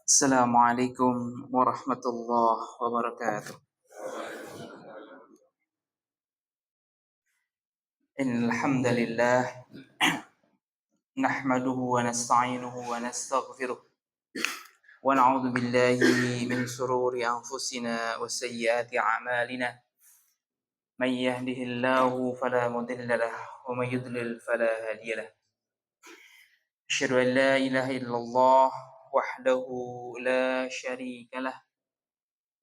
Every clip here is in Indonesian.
Assalamualaikum warahmatullahi wabarakatuh. Innal hamdalillah nahmaduhu wa nasta'inuhu wa nastaghfiruh wa na'udzu billahi min shururi anfusina wa sayyiati a'malina. Man yahdihillahu fala mudilla lahu wa man yudlil fala hadiya lahu. Asyhadu an la ilaha illallah wahdahu la syarika lah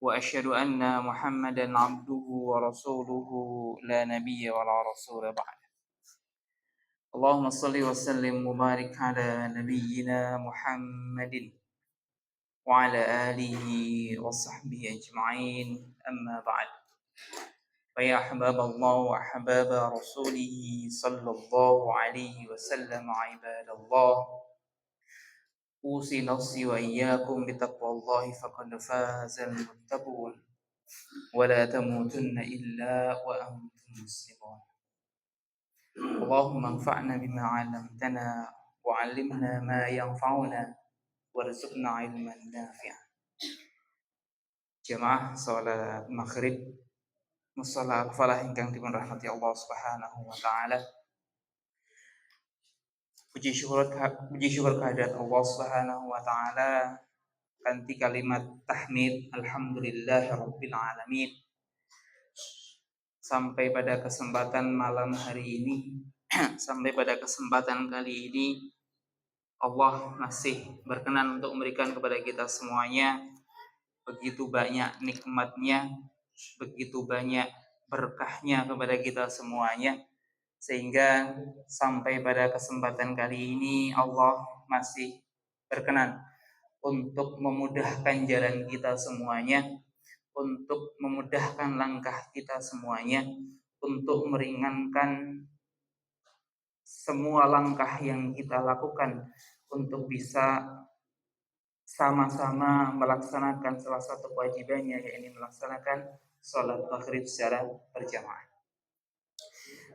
wa asyhadu anna Muhammadan 'abduhu wa rasuluhu la nabiyya wa la rasula ba'd. Allahumma salli wa sallim wa barik ala nabiyyina Muhammadin wa ala alihi wa sahbihi ajma'in, amma ba'd. Fa ya ahbaballah wa ahbaba rasulih sallallahu alaihi wasallam, ibadallah, usi nafsi wa iyyakum bitaqwallahi faqad fazal muttaqun wa la tamutunna illa wa antum muslimun. Allahumma anfa'na bima 'allamtana wa 'allimna ma yanfa'una warzuqna 'ilman nafi'an. Jamaah salat maghrib musalla al-falah ingkang dipun rahmati Allah Subhanahu wa taala. Puji syukur kehadirat Allah Subhanahu wa taala kanthi kalimat tahmid alhamdulillahirabbil alamin. Sampai pada kesempatan malam hari ini, sampai pada kesempatan kali ini, Allah masih berkenan untuk memberikan kepada kita semuanya begitu banyak nikmatnya, begitu banyak berkahnya kepada kita semuanya, sehingga sampai pada kesempatan kali ini Allah masih berkenan untuk memudahkan jalan kita semuanya, untuk memudahkan langkah kita semuanya, untuk meringankan semua langkah yang kita lakukan untuk bisa sama-sama melaksanakan salah satu kewajibannya, yaitu melaksanakan sholat maghrib secara berjamaah.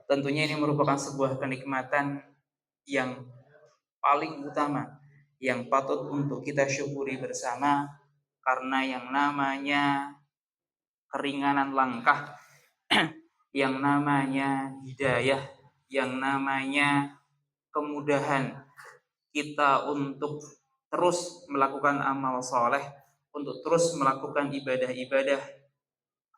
Tentunya ini merupakan sebuah kenikmatan yang paling utama yang patut untuk kita syukuri bersama, karena yang namanya keringanan langkah, yang namanya hidayah, yang namanya kemudahan kita untuk terus melakukan amal soleh, untuk terus melakukan ibadah-ibadah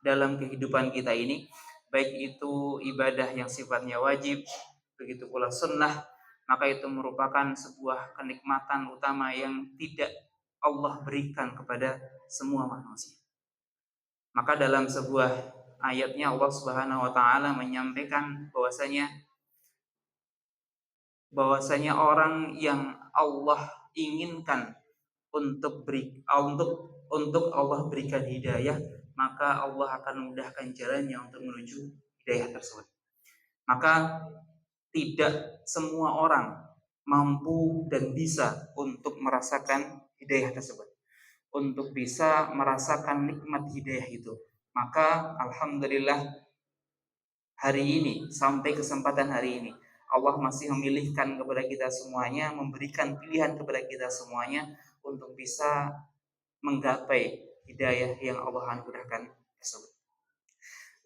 dalam kehidupan kita ini, baik itu ibadah yang sifatnya wajib, begitu pula sunnah, maka itu merupakan sebuah kenikmatan utama yang tidak Allah berikan kepada semua manusia. Maka dalam sebuah ayatnya Allah Subhanahu wa taala menyampaikan bahwasanya orang yang Allah inginkan untuk Allah berikan hidayah, maka Allah akan memudahkan jalannya untuk menuju hidayah tersebut. Maka tidak semua orang mampu dan bisa untuk merasakan hidayah tersebut, untuk bisa merasakan nikmat hidayah itu. Maka alhamdulillah hari ini, sampai kesempatan hari ini, Allah masih memilihkan kepada kita semuanya, memberikan pilihan kepada kita semuanya untuk bisa menggapai hidayah yang Allah anugerahkan tersebut.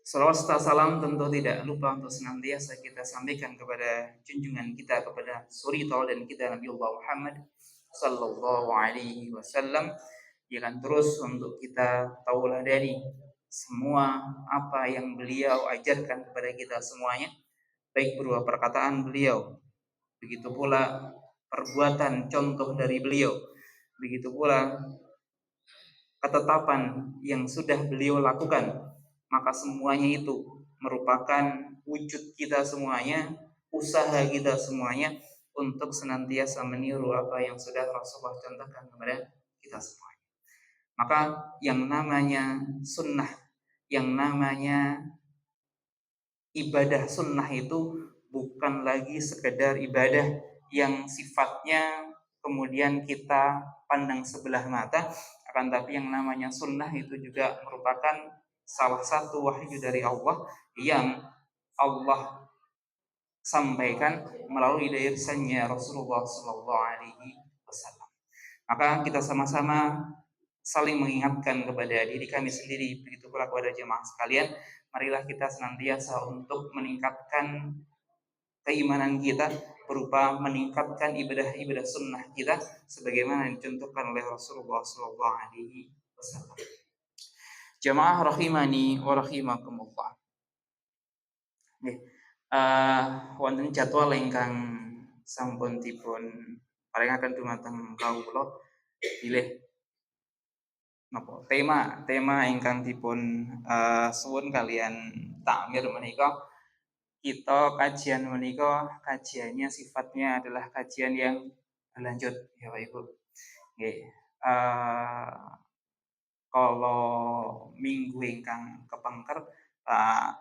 Salawat serta salam tentu tidak lupa untuk senantiasa kita sampaikan kepada junjungan kita, kepada suri tauladan kita Nabi Allah Muhammad sallallahu alaihi wasallam, yang terus untuk kita tauladani semua apa yang beliau ajarkan kepada kita semuanya, baik berupa perkataan beliau, begitu pula perbuatan contoh dari beliau, begitu pula ketetapan yang sudah beliau lakukan. Maka semuanya itu merupakan wujud kita semuanya, usaha kita semuanya untuk senantiasa meniru apa yang sudah Rasulullah contohkan kepada kita semuanya. Maka yang namanya sunnah, yang namanya ibadah sunnah itu bukan lagi sekedar ibadah yang sifatnya kemudian kita pandang sebelah mata, akan tapi yang namanya sunnah itu juga merupakan salah satu wahyu dari Allah yang Allah sampaikan melalui lisannya Rasulullah sallallahu alaihi wasallam. Maka kita sama-sama saling mengingatkan kepada diri kami sendiri, begitu pula kepada jemaah sekalian, marilah kita senantiasa untuk meningkatkan keimanan kita berupa meningkatkan ibadah-ibadah sunnah kita sebagaimana dicontohkan oleh Rasulullah SAW. Jemaah rahimani wa rahimakumullah. Nggih. Wonten jadwal ingkang sampun dipun paringaken dumateng kawula bilih napa tema ingkang dipun suwun kalian takmir menika, kita kajian menika kajiannya sifatnya adalah kajian yang berlanjut ya Pak Ibu. Nggih. Kalau minggu ingkang kepengker Pak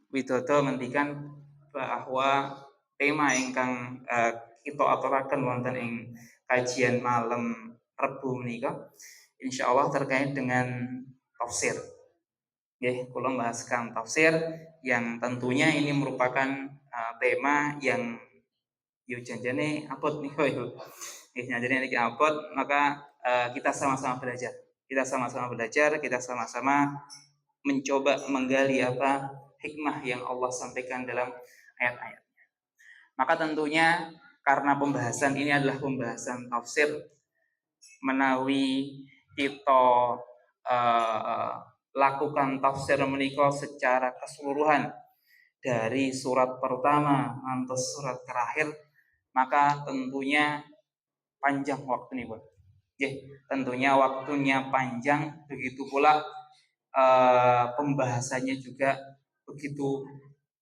Widodo ngendikan bahwa tema ingkang kita aturaken wonten ing kajian malam Rebu menika insyaallah terkait dengan tafsir. Nggih, kula membahaskan tafsir yang tentunya ini merupakan tema yang yo janjane abot nih Ibu. Nggih, janjane niki abot, maka kita sama-sama belajar. Kita sama-sama belajar, kita sama-sama mencoba menggali apa hikmah yang Allah sampaikan dalam ayat-ayatnya. Maka tentunya karena pembahasan ini adalah pembahasan tafsir, menawi kita lakukan tafsir menika secara keseluruhan dari surat pertama ngantos surat terakhir, maka tentunya panjang waktu nih, Bu. Tentunya waktunya panjang, begitu pula pembahasannya juga begitu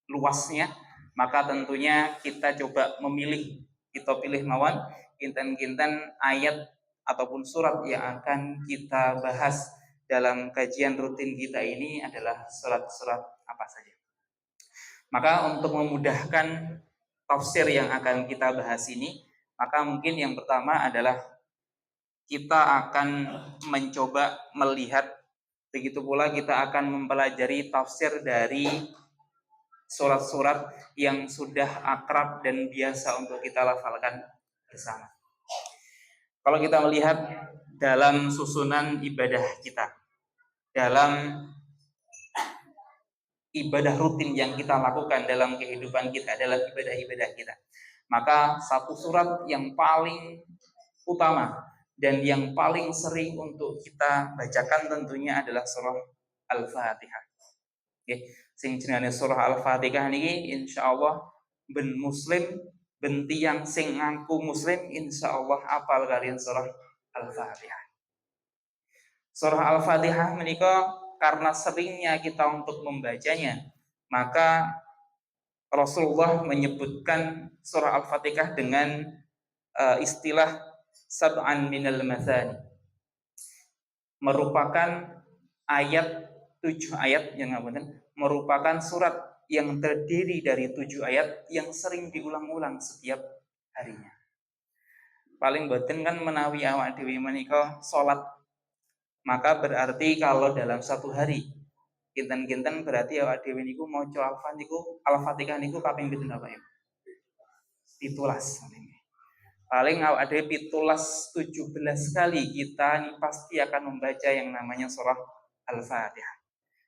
luasnya, maka tentunya kita coba memilih, kita pilih mawon kinten-kinten ayat ataupun surat yang akan kita bahas dalam kajian rutin kita ini adalah surat-surat apa saja. Maka untuk memudahkan tafsir yang akan kita bahas ini, maka mungkin yang pertama adalah kita akan mencoba melihat, begitu pula kita akan mempelajari tafsir dari surat-surat yang sudah akrab dan biasa untuk kita lafalkan bersama. Kalau kita melihat dalam susunan ibadah kita, dalam ibadah rutin yang kita lakukan dalam kehidupan kita, dalam ibadah-ibadah kita, maka satu surat yang paling utama dan yang paling sering untuk kita bacakan tentunya adalah surah Al-Fatihah. Oke, sing jenenge surah Al-Fatihah niki insyaallah ben muslim, ben tiyang sing ngaku muslim insyaallah apal kalian surah Al-Fatihah. Surah Al-Fatihah menika karena seringnya kita untuk membacanya, maka Rasulullah menyebutkan surah Al-Fatihah dengan istilah sab'an minal mathani, merupakan ayat 7 ayat yang merupakan surat yang terdiri dari 7 ayat yang sering diulang-ulang setiap harinya. Paling boten kan menawi awak dhewe menika salat, maka berarti kalau dalam satu hari kinten-kinten berarti awak dhewe niku maca Al-Fatihah niku kaping pinten apa ya? 17. Paling awak dhewe 17 kali kita ini pasti akan membaca yang namanya surah Al-Fatihah.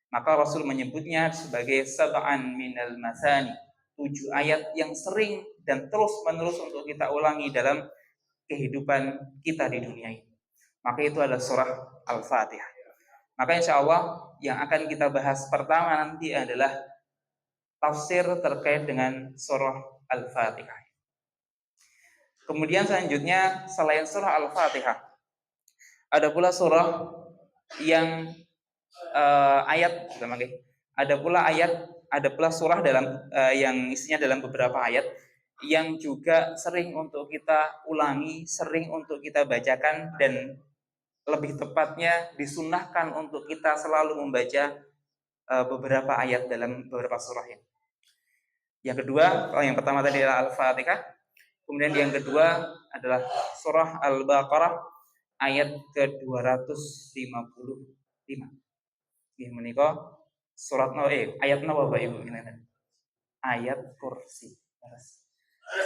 Maka Rasul menyebutnya sebagai sab'an minal masani, 7 ayat yang sering dan terus-menerus untuk kita ulangi dalam kehidupan kita di dunia ini. Maka itu adalah surah Al-Fatihah. Maka insya Allah yang akan kita bahas pertama nanti adalah tafsir terkait dengan surah Al-Fatihah. Kemudian selanjutnya selain surah Al-Fatihah, ada pula surah yang ada pula surah dalam yang isinya dalam beberapa ayat yang juga sering untuk kita ulangi, sering untuk kita bacakan, dan lebih tepatnya disunnahkan untuk kita selalu membaca beberapa ayat dalam beberapa surah ini. Yang kedua, yang pertama tadi adalah Al-Fatihah. Kemudian yang kedua adalah surah Al-Baqarah ayat ke-255. Nggih menika surat ayat napa Bapak Ibu? Ayat kursi.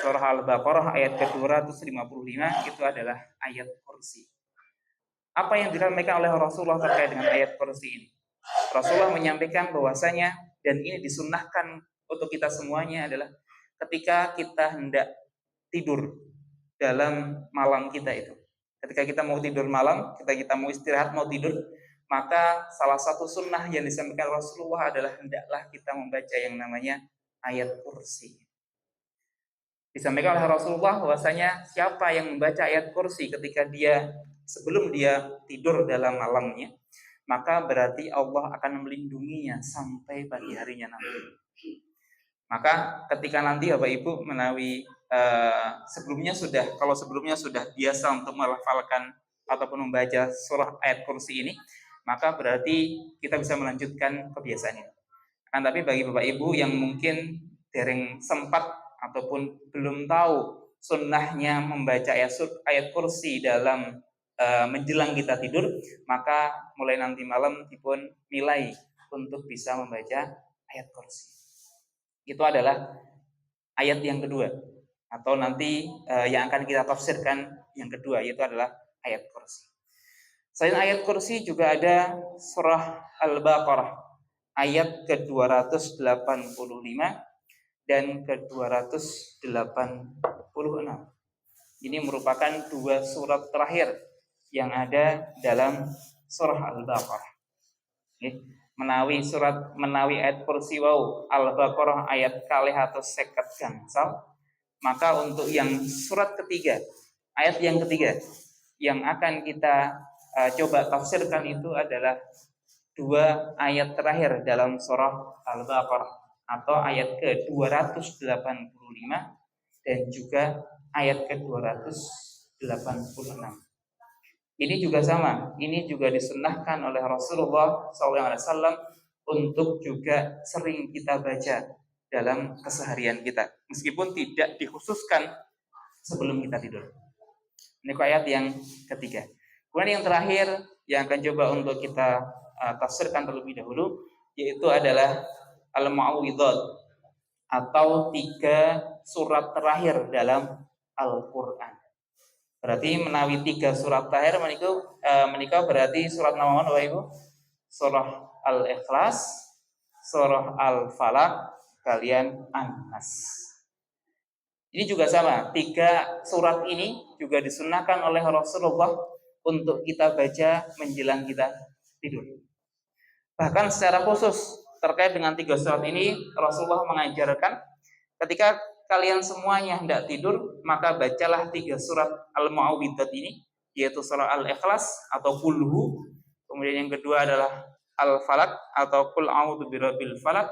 surah Al-Baqarah ayat ke-255 itu adalah ayat kursi. Apa yang disampaikan oleh Rasulullah terkait dengan ayat kursi ini? Rasulullah menyampaikan bahwasanya, dan ini disunnahkan untuk kita semuanya, adalah ketika kita hendak tidur dalam malam kita itu. Ketika kita mau tidur malam, ketika kita mau istirahat, mau tidur, maka salah satu sunnah yang disampaikan Rasulullah adalah hendaklah kita membaca yang namanya ayat kursi. Disampaikan oleh Rasulullah bahwasanya siapa yang membaca ayat kursi ketika dia sebelum dia tidur dalam malamnya, maka berarti Allah akan melindunginya sampai pagi harinya nanti. Maka ketika nanti Bapak Ibu menawi kalau sebelumnya sudah biasa untuk melafalkan ataupun membaca surah ayat kursi ini, maka berarti kita bisa melanjutkan kebiasaan ini. Tapi bagi Bapak Ibu yang mungkin dereng sempat ataupun belum tahu sunnahnya membaca ayat kursi dalam menjelang kita tidur, maka mulai nanti malam dipun nilai untuk bisa membaca ayat kursi. Itu adalah ayat yang kedua, atau nanti yang akan kita tafsirkan yang kedua, yaitu adalah ayat kursi. Selain ayat kursi juga ada surah Al-Baqarah ayat ke-285 dan ke-286. Ini merupakan dua surat terakhir yang ada dalam surah Al-Baqarah. Menawi ayat kursi wau Al-Baqarah ayat kalih atus seket gangsal, maka untuk yang surat ketiga, ayat yang ketiga yang akan kita coba tafsirkan itu adalah dua ayat terakhir dalam surah Al-Baqarah, atau ayat ke-285 dan juga ayat ke-286. Ini juga sama, ini juga disunnahkan oleh Rasulullah SAW untuk juga sering kita baca dalam keseharian kita, meskipun tidak dikhususkan sebelum kita tidur. Ini ayat yang ketiga. Kemudian yang terakhir yang akan coba untuk kita tafsirkan terlebih dahulu, yaitu adalah Al-Mu'awwidhat, atau 3 surat terakhir dalam Al-Quran. Berarti menawi 3 surat terakhir menikah berarti surat nawawan Bapak Ibu? Surah Al-Ikhlas, surah Al-Falaq, kalian An-Nas. Ini juga sama, 3 surat ini juga disunnahkan oleh Rasulullah untuk kita baca menjelang kita tidur. Bahkan secara khusus terkait dengan 3 surat ini, Rasulullah mengajarkan ketika kalian semuanya hendak tidur, maka bacalah 3 surat Al-Mu'awwidhat ini, yaitu surah Al-Ikhlas atau Qulhu, kemudian yang kedua adalah Al-Falaq atau Qul a'udzu birabbil falaq,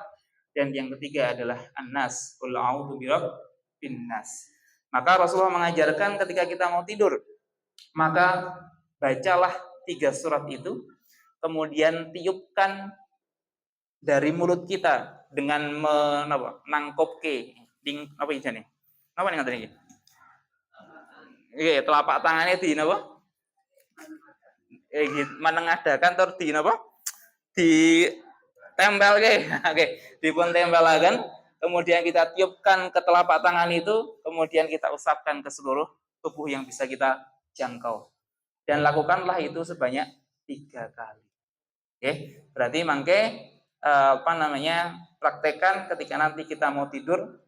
dan yang ketiga adalah An-Nas, Qul a'udzu birabbin nas. Maka Rasulullah mengajarkan ketika kita mau tidur, maka bacalah 3 surat itu, kemudian tiupkan dari mulut kita dengan menangkopke ding apa ini? Apa nih ngateni iki? Iya, telapak tangannya di napa? Menengadakan terus di napa? Di tempel Oke, dipun tempelaken, kemudian kita tiupkan ke telapak tangan itu, kemudian kita usapkan ke seluruh tubuh yang bisa kita jangkau. Dan lakukanlah itu sebanyak 3 kali. Oke, berarti praktekkan ketika nanti kita mau tidur,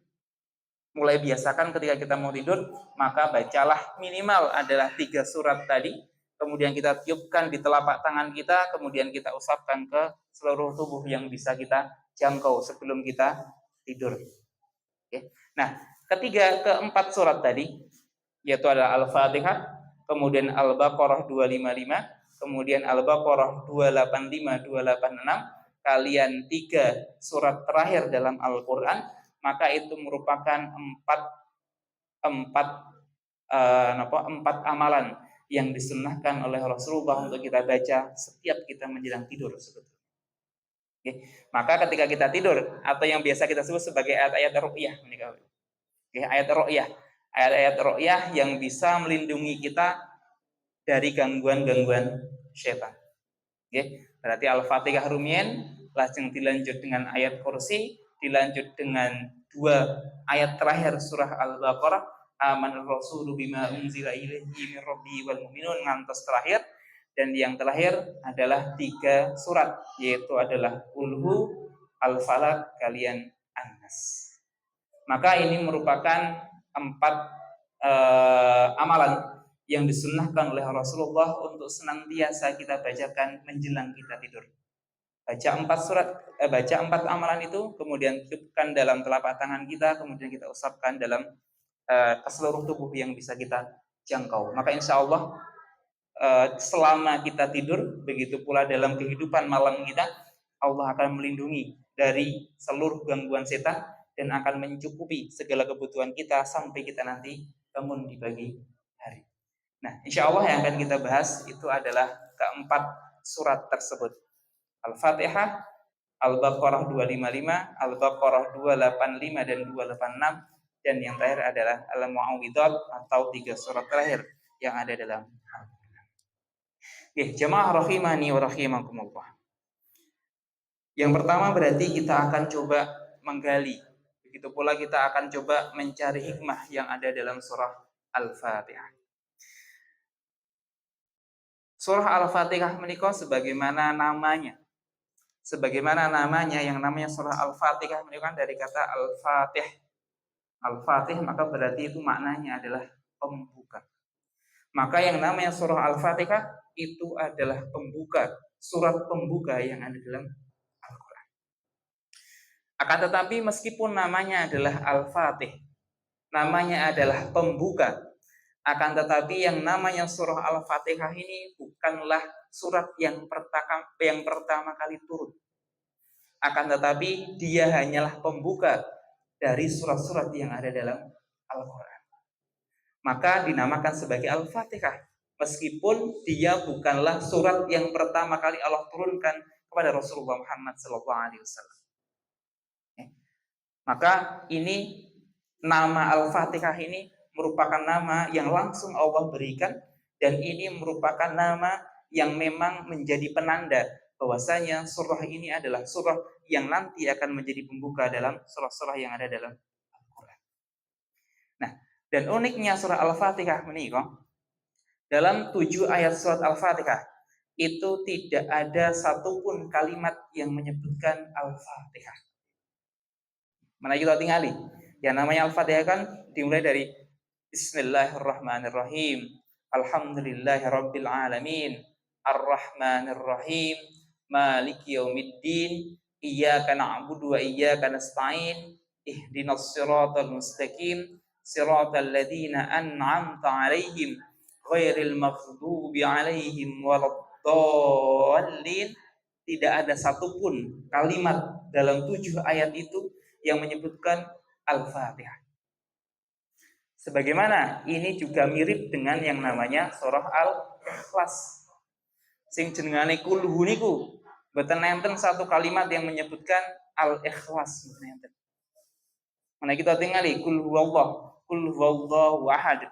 mulai biasakan ketika kita mau tidur, maka bacalah minimal adalah 3 surat tadi, kemudian kita tiupkan di telapak tangan kita, kemudian kita usapkan ke seluruh tubuh yang bisa kita jangkau sebelum kita tidur. Oke. Nah, keempat surat tadi, yaitu adalah Al-Fatihah, kemudian Al-Baqarah 255, kemudian Al-Baqarah 285, 286, kalian 3 surat terakhir dalam Al-Quran, maka itu merupakan 4 amalan yang disunnahkan oleh Rasulullah untuk kita baca setiap kita menjelang tidur sebetulnya. Oke. Maka ketika kita tidur, atau yang biasa kita sebut sebagai ayat-ayat ru'yah, ayat-ayat ru'yah yang bisa melindungi kita dari gangguan-gangguan syaitan. Oke. Berarti Al-Fatihah rumien, langsung dilanjut dengan ayat kursi, dilanjut dengan dua ayat terakhir surah Al-Baqarah, amanar rasulu bima unzila ilaihi min rabbi wal mu'minun, ngantos terakhir. Dan yang terakhir adalah 3 surat, yaitu adalah Qulhu, Al-Falaq, kalian An-Nas. Maka ini merupakan 4 amalan yang disunnahkan oleh Rasulullah untuk senantiasa kita bacakan menjelang kita tidur. Baca 4 amalan itu, kemudian tiupkan dalam telapak tangan kita, kemudian kita usapkan dalam ke seluruh tubuh yang bisa kita jangkau. Maka insya Allah selama kita tidur, begitu pula dalam kehidupan malam kita, Allah akan melindungi dari seluruh gangguan setan dan akan mencukupi segala kebutuhan kita sampai kita nanti bangun di pagi hari. Nah, insya Allah yang akan kita bahas itu adalah keempat surat tersebut: Al-Fatihah, Al-Baqarah 255, Al-Baqarah 285 dan 286, dan yang terakhir adalah Al-Mu'awwidhat atau 3 surat terakhir yang ada dalam jamaah rahimani wa rahimakumullah. Yang pertama berarti kita akan coba menggali. Begitu pula kita akan coba mencari hikmah yang ada dalam surah Al-Fatihah. Surah Al-Fatihah menika sebagaimana namanya. Sebagaimana namanya, yang namanya surah Al-Fatihah menika dari kata Al-Fatih. Al-Fatih maka berarti itu maknanya adalah pembuka. Maka yang namanya surah Al-Fatihah itu adalah pembuka, surat pembuka yang ada dalam Al-Quran. Akan tetapi meskipun namanya adalah Al-Fatih, namanya adalah pembuka, akan tetapi yang namanya surah Al-Fatihah ini bukanlah surat yang pertama kali turun. Akan tetapi dia hanyalah pembuka dari surat-surat yang ada dalam Al-Quran. Maka dinamakan sebagai Al-Fatihah. Meskipun dia bukanlah surat yang pertama kali Allah turunkan kepada Rasulullah Muhammad SAW. Maka ini nama Al-Fatihah ini merupakan nama yang langsung Allah berikan, dan ini merupakan nama yang memang menjadi penanda bahwasanya surah ini adalah surah yang nanti akan menjadi pembuka dalam surah-surah yang ada dalam Al-Quran. Nah, dan uniknya surah Al-Fatihah menikah, dalam 7 ayat surat Al-Fatihah itu tidak ada satupun kalimat yang menyebutkan Al-Fatihah. Mana kita tinggali? Yang namanya Al-Fatihah kan dimulai dari Bismillahirrahmanirrahim, Alhamdulillahirabbil alamin, Ar-Rahmanirrahim, Maliki yaumiddin, Iyyaka na'budu wa iyyaka nasta'in, Ihdinas siratal mustaqim, siratal ladzina an'amta 'alaihim ghairil maghdubi 'alaihim waladdallin. Tidak ada satupun kalimat dalam 7 ayat itu yang menyebutkan Al-Fatihah. Sebagaimana ini juga mirip dengan yang namanya surah Al-Ikhlas. Sing jenengane kulhu niku mboten nenten satu kalimat yang menyebutkan Al-Ikhlas, mboten nenten. Mana kita tingali kul huwallahu ahad,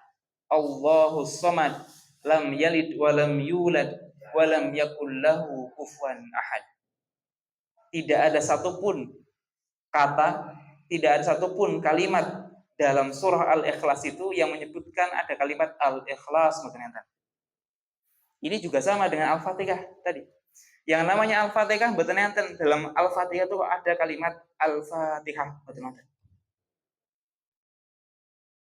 Allahus samad, lam yalid wa lam yulad wa lam yakul lahu kufuwan ahad. Tidak ada satupun kata, tidak ada satupun kalimat dalam surah Al-Ikhlas itu yang menyebutkan ada kalimat Al-Ikhlas. Ini juga sama dengan Al-Fatihah tadi. Yang namanya Al-Fatihah mboten enten dalam Al-Fatihah itu ada kalimat Al-Fatihah.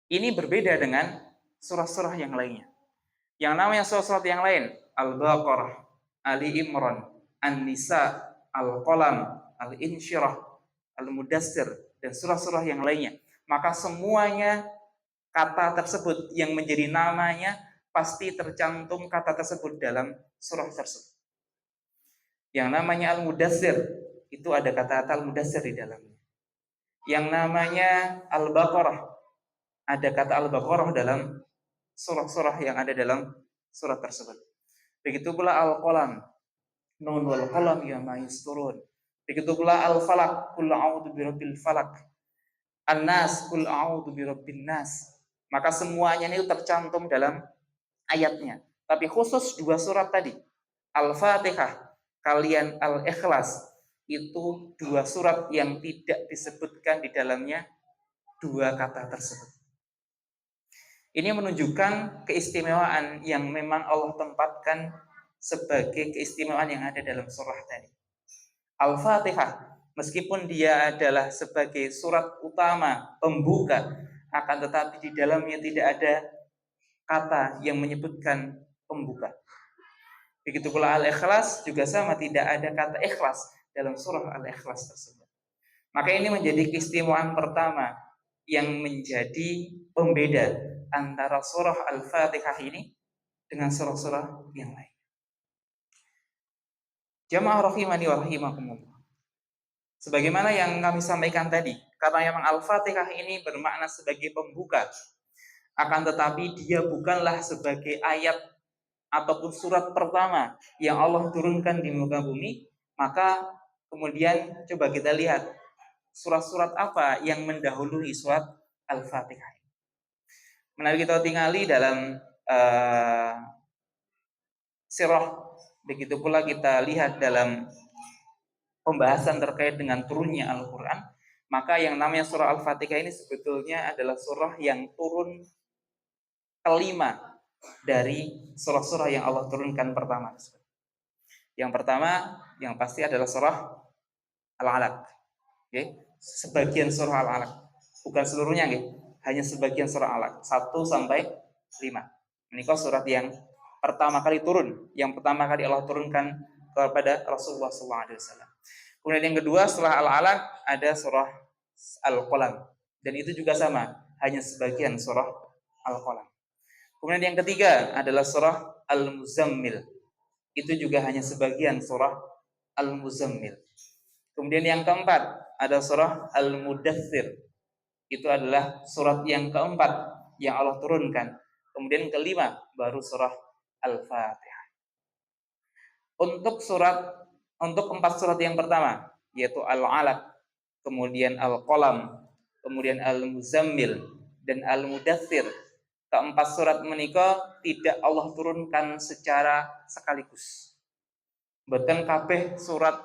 Ini berbeda dengan surah-surah yang lainnya. Yang namanya surah-surah yang lain, Al-Baqarah, Ali Imran, An-Nisa, Al-Qalam, Al-Insyirah, Al-Mudassir, dan surah-surah yang lainnya. Maka semuanya kata tersebut yang menjadi namanya pasti tercantum kata tersebut dalam surah tersebut. Yang namanya Al-Mudassir, itu ada kata-kata Al-Mudassir di dalamnya. Yang namanya Al-Baqarah, ada kata Al-Baqarah dalam surah-surah yang ada dalam surat tersebut. Begitu pula Al-Qalam, Nun wal qalam ya ma yasturun. Begitu pula Al-Falaq, qul a'udzu birabbil falaq. An-Nas, qul a'udzu birabbin nas. Maka semuanya itu tercantum dalam ayatnya. Tapi khusus 2 surat tadi, Al-Fatihah kalian Al-Ikhlas, itu 2 surat yang tidak disebutkan di dalamnya dua kata tersebut. Ini menunjukkan keistimewaan yang memang Allah tempatkan sebagai keistimewaan yang ada dalam surah tadi. Al-Fatihah, meskipun dia adalah sebagai surat utama pembuka, akan tetapi di dalamnya tidak ada kata yang menyebutkan pembuka. Begitu pula Al-Ikhlas juga sama, tidak ada kata ikhlas dalam surah Al-Ikhlas tersebut. Maka ini menjadi keistimewaan pertama yang menjadi pembeda antara surah Al-Fatihah ini dengan surah-surah yang lain. Jamaah rahimani wa rahimakumullah. Sebagaimana yang kami sampaikan tadi, karena memang Al-Fatihah ini bermakna sebagai pembuka, akan tetapi dia bukanlah sebagai ayat ataupun surat pertama yang Allah turunkan di muka bumi, maka kemudian coba kita lihat surat-surat apa yang mendahului surat Al-Fatihah. Menarik kita tinggali dalam sirah, begitu pula kita lihat dalam pembahasan terkait dengan turunnya Al-Quran, maka yang namanya surah Al-Fatihah ini sebetulnya adalah surah yang turun kelima dari surah-surah yang Allah turunkan pertama. Yang pertama yang pasti adalah surah Al-Alaq. Okay? Sebagian surah Al-Alaq, bukan seluruhnya, okay? Hanya sebagian surah Al-Alaq 1 sampai 5. Ini surat yang pertama kali turun, yang pertama kali Allah turunkan kepada Rasulullah SAW. Kemudian yang kedua setelah Al-Alaq ada surah Al-Qalam, dan itu juga sama, hanya sebagian surah Al-Qalam. Kemudian yang ketiga adalah surah Al-Muzammil, itu juga hanya sebagian surah Al-Muzammil. Kemudian yang keempat ada surah Al-Mudaththir, itu adalah surat yang keempat yang Allah turunkan. Kemudian kelima baru surah Al-Fatihah. Untuk 4 surat yang pertama, yaitu Al-Alaq, kemudian Al-Qalam, kemudian Al-Muzammil, dan Al-Mudaththir, keempat surat menika tidak Allah turunkan secara sekaligus. Mboten kabeh surat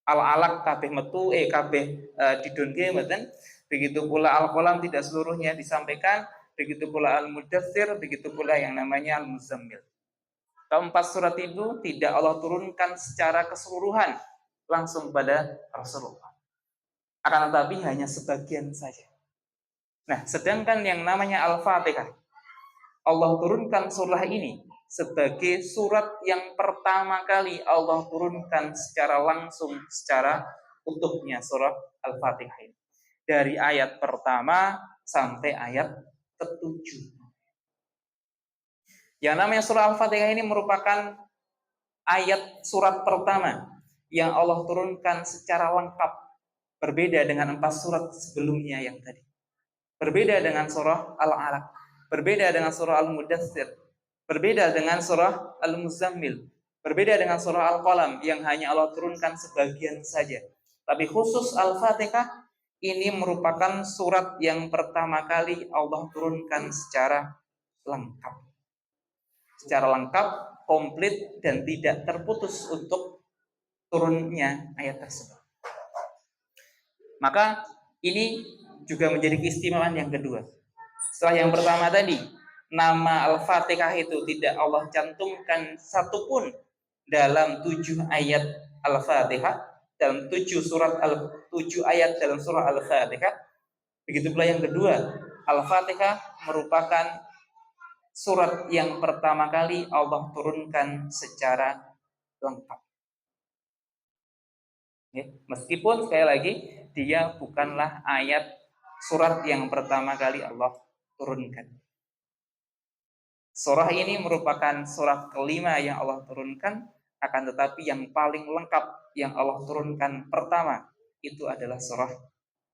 Al-Alaq kabeh metu kabeh didonke mboten. Begitu pula Al-Qalam tidak seluruhnya disampaikan, begitu pula Al-Mudaththir, begitu pula yang namanya Al-Muzammil. Keempat surat itu tidak Allah turunkan secara keseluruhan langsung pada Rasulullah, akan tetapi hanya sebagian saja. Nah, sedangkan yang namanya Al-Fatihah, Allah turunkan surah ini sebagai surat yang pertama kali Allah turunkan secara langsung, secara utuhnya surah Al-Fatihah ini. Dari ayat pertama sampai ayat ke-7. Yang namanya surah Al-Fatihah ini merupakan ayat surat pertama yang Allah turunkan secara lengkap, berbeda dengan 4 surat sebelumnya yang tadi. Berbeda dengan surah Al-Alaq, berbeda dengan surah Al-Mudaththir, berbeda dengan surah Al-Muzammil, berbeda dengan surah Al-Qalam yang hanya Allah turunkan sebagian saja. Tapi khusus Al-Fatihah ini merupakan surat yang pertama kali Allah turunkan secara lengkap. Secara lengkap, komplit, dan tidak terputus untuk turunnya ayat tersebut. Maka ini juga menjadi keistimewaan yang kedua. Setelah yang pertama tadi, nama Al-Fatihah itu tidak Allah cantumkan satupun dalam 7 ayat Al-Fatihah, dalam 7 ayat dalam surah Al-Fatihah. Begitu pula yang kedua, Al-Fatihah merupakan surat yang pertama kali Allah turunkan secara lengkap. Meskipun sekali lagi dia bukanlah ayat surat yang pertama kali Allah turunkan. Surah ini merupakan surat kelima yang Allah turunkan, akan tetapi yang paling lengkap yang Allah turunkan pertama itu adalah surah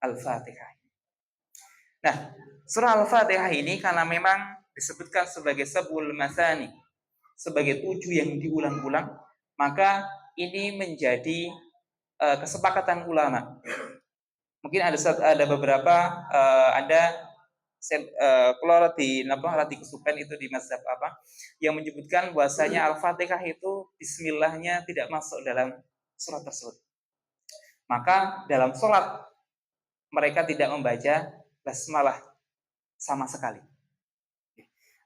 Al-Fatihah. Nah, surah Al-Fatihah ini karena memang disebutkan sebagai sab'ul masani, sebagai 7 yang diulang-ulang, maka ini menjadi kesepakatan ulama. Mungkin ada beberapa keluar di kesupen itu di mazhab yang menyebutkan bahwasanya Al-Fatihah itu bismillahnya tidak masuk dalam surat tersebut. Maka dalam sholat mereka tidak membaca basmalah sama sekali.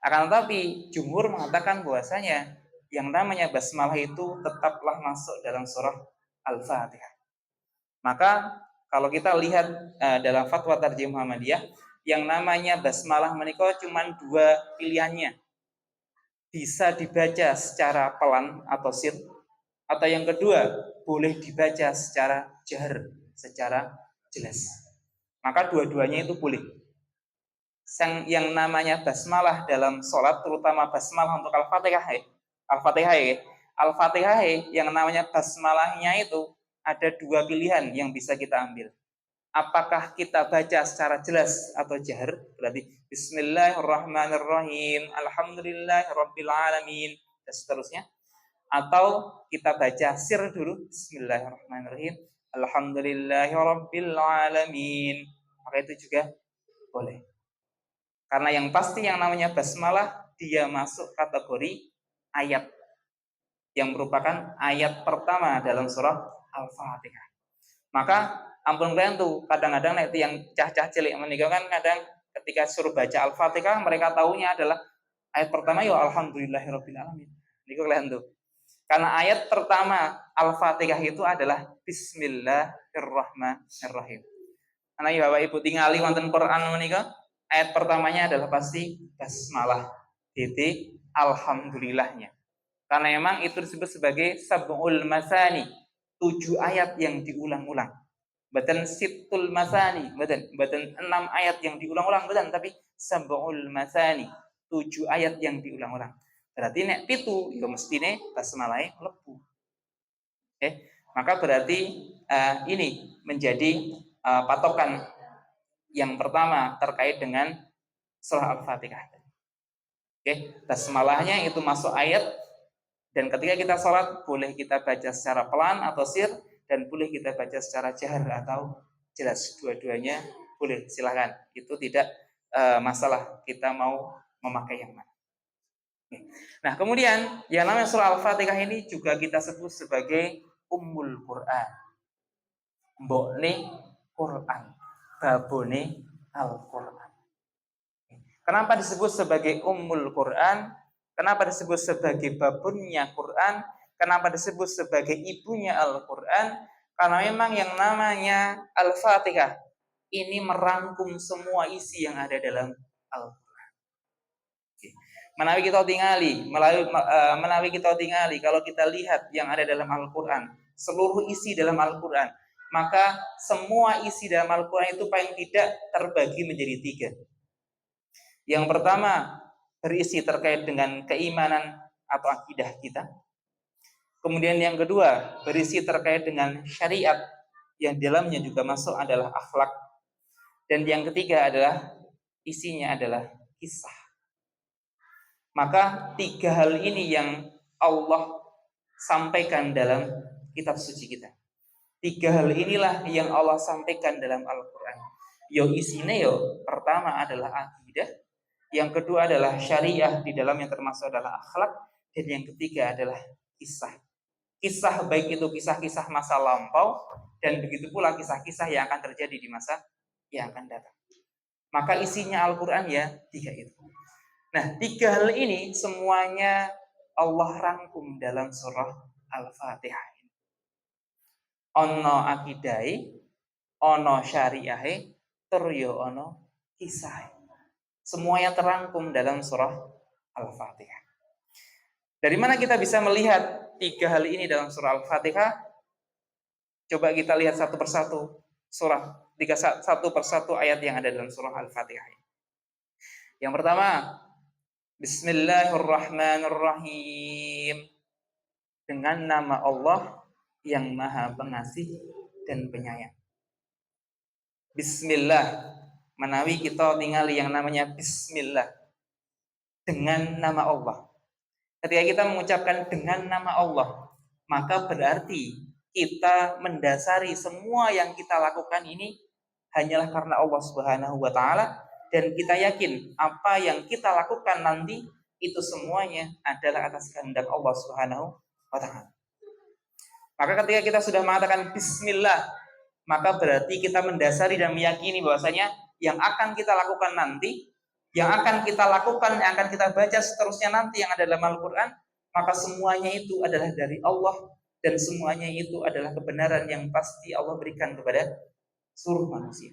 Akan tetapi jumhur mengatakan bahwasanya yang namanya basmalah itu tetaplah masuk dalam surah Al-Fatihah. Maka kalau kita lihat dalam fatwa Tarjih Muhammadiyah, yang namanya basmalah menika cuma dua pilihannya. Bisa dibaca secara pelan atau sir, atau yang kedua boleh dibaca secara jahar, secara jelas. Maka dua-duanya itu boleh. Yang namanya basmalah dalam sholat, terutama basmalah untuk Al-Fatihah, yang namanya basmalahnya itu ada dua pilihan yang bisa kita ambil. Apakah kita baca secara jelas atau jahar, berarti Bismillahirrahmanirrahim, Alhamdulillahirabbil alamin, dan seterusnya. Atau kita baca sir dulu, Bismillahirrahmanirrahim, Alhamdulillahirabbil alamin. Maka itu juga boleh. Karena yang pasti yang namanya basmalah dia masuk kategori ayat yang merupakan ayat pertama dalam surah Al-Fatihah. Maka ampun kalian tuh kadang-kadang itu yang cah-cah cilik meninggalkan kadang ketika suruh baca Al-Fatihah mereka taunya adalah ayat pertama ya alhamdulillahirabbil alamin. Niku kalian tuh. Karena ayat pertama Al-Fatihah itu adalah Bismillahirrahmanirrahim. Karena Bapak Ibu tingali wonten Quran menika ayat pertamanya adalah pasti basmalah. Titik alhamdulillahnya. Karena memang itu disebut sebagai sab'ul masani, 7 ayat yang diulang-ulang. Bukan sittul masani, bukan 6 ayat yang diulang-ulang, bukan, tapi sab'ul masani, 7 ayat yang diulang-ulang. Berarti nek pitu ya mestine basmalah mlebu. Maka berarti ini menjadi patokan yang pertama terkait dengan surah Al-Fatihah. Basmalahnya itu masuk ayat. Dan ketika kita sholat, boleh kita baca secara pelan atau sir, dan boleh kita baca secara jahar atau jelas. Dua-duanya boleh, silahkan. Itu tidak masalah kita mau memakai yang mana. Nah, kemudian yang namanya surah Al-Fatihah ini juga kita sebut sebagai Ummul Quran. Mbokne Quran, babone Al-Quran. Kenapa disebut sebagai Ummul Quran? Kenapa disebut sebagai babunnya Quran? Kenapa disebut sebagai ibunya Al-Quran? Karena memang yang namanya Al-Fatihah ini merangkum semua isi yang ada dalam Al-Quran. Menawi kita tingali, kalau kita lihat yang ada dalam Al-Quran, seluruh isi dalam Al-Quran, maka semua isi dalam Al-Quran itu paling tidak terbagi menjadi 3. Yang pertama berisi terkait dengan keimanan atau akidah kita. Kemudian yang kedua berisi terkait dengan syariat, yang dalamnya juga masuk adalah akhlak. Dan yang ketiga adalah isinya adalah kisah. Maka 3 hal ini yang Allah sampaikan dalam kitab suci kita. 3 hal inilah yang Allah sampaikan dalam Al-Quran. Yo isinya yo pertama adalah akidah, yang kedua adalah syariah, di dalam yang termasuk adalah akhlak, dan yang ketiga adalah kisah. Kisah baik itu kisah-kisah masa lampau, dan begitu pula kisah-kisah yang akan terjadi di masa yang akan datang. Maka isinya Al-Quran ya 3 itu. Nah, 3 hal ini semuanya Allah rangkum dalam surah Al-Fatihah. Ono akidai, ono syariahe, turyo ono kisah. Semuanya terangkum dalam surah Al-Fatihah. Dari mana kita bisa melihat 3 hal ini dalam surah Al-Fatihah? Coba kita lihat satu persatu satu persatu ayat yang ada dalam surah Al-Fatihah. Yang pertama, Bismillahirrahmanirrahim. Dengan nama Allah yang Maha Pengasih dan Penyayang. Bismillah. Menawi kita tinggal yang namanya Bismillah, dengan nama Allah. Ketika kita mengucapkan dengan nama Allah, maka berarti kita mendasari semua yang kita lakukan ini hanyalah karena Allah Subhanahu wa taala, dan kita yakin apa yang kita lakukan nanti itu semuanya adalah atas kehendak Allah Subhanahu wa taala. Maka ketika kita sudah mengatakan bismillah, maka berarti kita mendasari dan meyakini bahwasanya yang akan kita lakukan nanti, yang akan kita lakukan, yang akan kita baca seterusnya nanti yang ada dalam Al-Quran, maka semuanya itu adalah dari Allah dan semuanya itu adalah kebenaran yang pasti Allah berikan kepada seluruh manusia.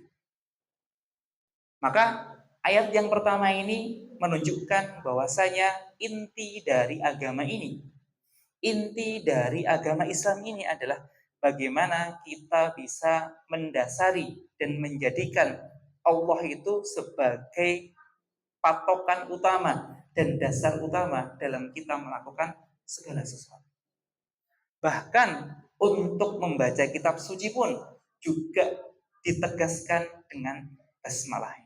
Maka ayat yang pertama ini menunjukkan bahwasanya inti dari agama ini, inti dari agama Islam ini adalah bagaimana kita bisa mendasari dan menjadikan Allah itu sebagai patokan utama dan dasar utama dalam kita melakukan segala sesuatu. Bahkan untuk membaca kitab suci pun juga ditegaskan dengan basmalah.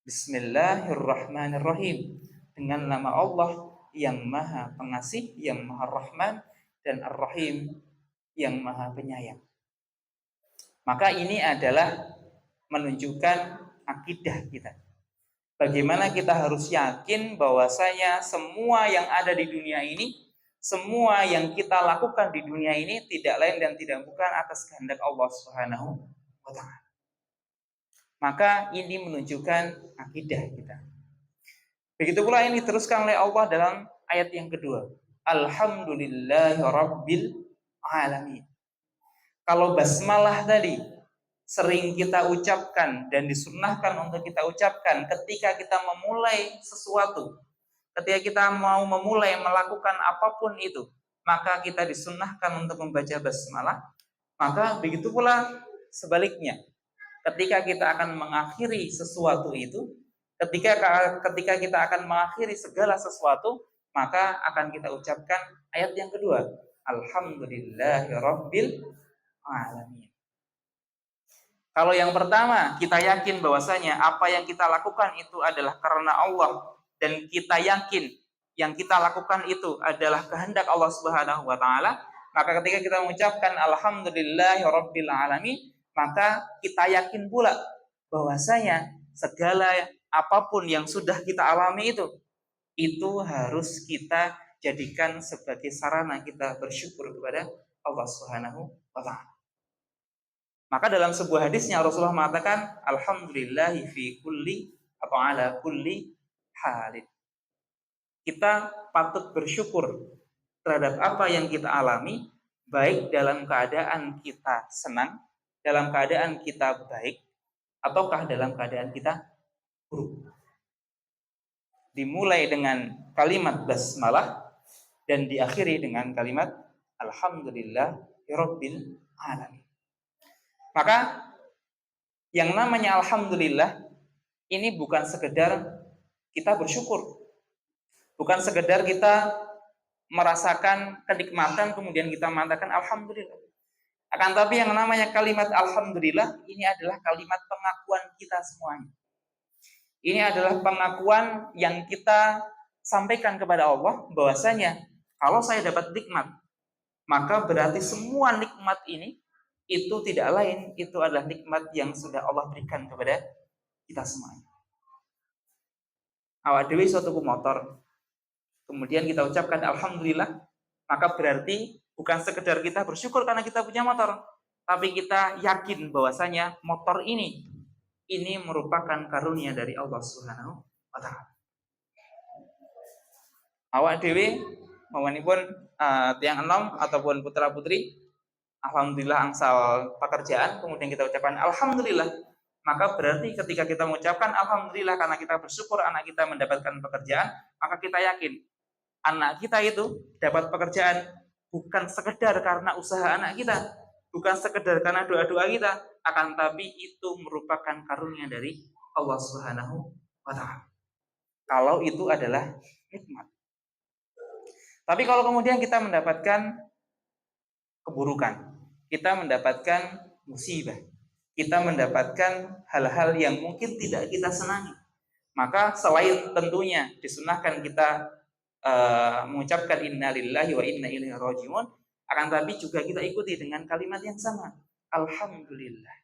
Bismillahirrahmanirrahim, dengan nama Allah yang Maha Pengasih, yang Maha Rahman, dan Ar-Rahim, yang Maha Penyayang. Maka ini adalah menunjukkan akidah kita. Bagaimana kita harus yakin bahwasanya semua yang ada di dunia ini, semua yang kita lakukan di dunia ini tidak lain dan tidak bukan atas kehendak Allah Subhanahu wa Ta'ala. Maka ini menunjukkan akidah kita. Begitu pula ini diteruskan oleh Allah dalam ayat yang kedua. Alhamdulillahi Rabbil Alamin. Kalau basmalah tadi sering kita ucapkan dan disunnahkan untuk kita ucapkan ketika kita memulai sesuatu, ketika kita mau memulai melakukan apapun itu, maka kita disunnahkan untuk membaca basmalah. Maka begitu pula sebaliknya, ketika kita akan mengakhiri sesuatu itu, ketika kita akan mengakhiri segala sesuatu, maka akan kita ucapkan ayat yang kedua, Alhamdulillahirabbil alamin. Kalau yang pertama, kita yakin bahwasanya apa yang kita lakukan itu adalah karena Allah, dan kita yakin yang kita lakukan itu adalah kehendak Allah Subhanahu wa Ta'ala, maka ketika kita mengucapkan Alhamdulillahirabbil alamin, maka kita yakin pula bahwasanya segala apapun yang sudah kita alami itu harus kita jadikan sebagai sarana kita bersyukur kepada Allah Subhanahu wa Ta'ala. Maka dalam sebuah hadisnya Rasulullah mengatakan alhamdulillahi fi kulli atau ala kulli halin. Kita patut bersyukur terhadap apa yang kita alami, baik dalam keadaan kita senang, dalam keadaan kita baik, ataukah dalam keadaan kita buruk. Dimulai dengan kalimat basmalah dan diakhiri dengan kalimat alhamdulillahirabbil alamin. Maka yang namanya alhamdulillah ini bukan sekedar kita bersyukur, bukan sekedar kita merasakan kenikmatan kemudian kita mengatakan alhamdulillah. Akan tapi yang namanya kalimat alhamdulillah ini adalah kalimat pengakuan kita semuanya. Ini adalah pengakuan yang kita sampaikan kepada Allah bahwasanya kalau saya dapat nikmat, maka berarti semua nikmat ini itu tidak lain, itu adalah nikmat yang sudah Allah berikan kepada kita semuanya. Awak dewi suatu motor, kemudian kita ucapkan alhamdulillah, maka berarti bukan sekedar kita bersyukur karena kita punya motor, tapi kita yakin bahwasanya motor ini merupakan karunia dari Allah Subhanahu wa Ta'ala. Awak dewi mawanipun tiang enom ataupun putra putri alhamdulillah angsal pekerjaan, kemudian kita ucapkan alhamdulillah, maka berarti ketika kita mengucapkan alhamdulillah karena kita bersyukur anak kita mendapatkan pekerjaan, maka kita yakin anak kita itu dapat pekerjaan bukan sekedar karena usaha anak kita, bukan sekedar karena doa-doa kita, akan tapi itu merupakan karunia dari Allah Subhanahu wa Ta'ala. Kalau itu adalah nikmat. Tapi kalau kemudian kita mendapatkan keburukan, kita mendapatkan musibah, kita mendapatkan hal-hal yang mungkin tidak kita senangi, maka selain tentunya disunahkan kita mengucapkan innalillahi wa inna ilaihi rajiun, akan tapi juga kita ikuti dengan kalimat yang sama, alhamdulillah.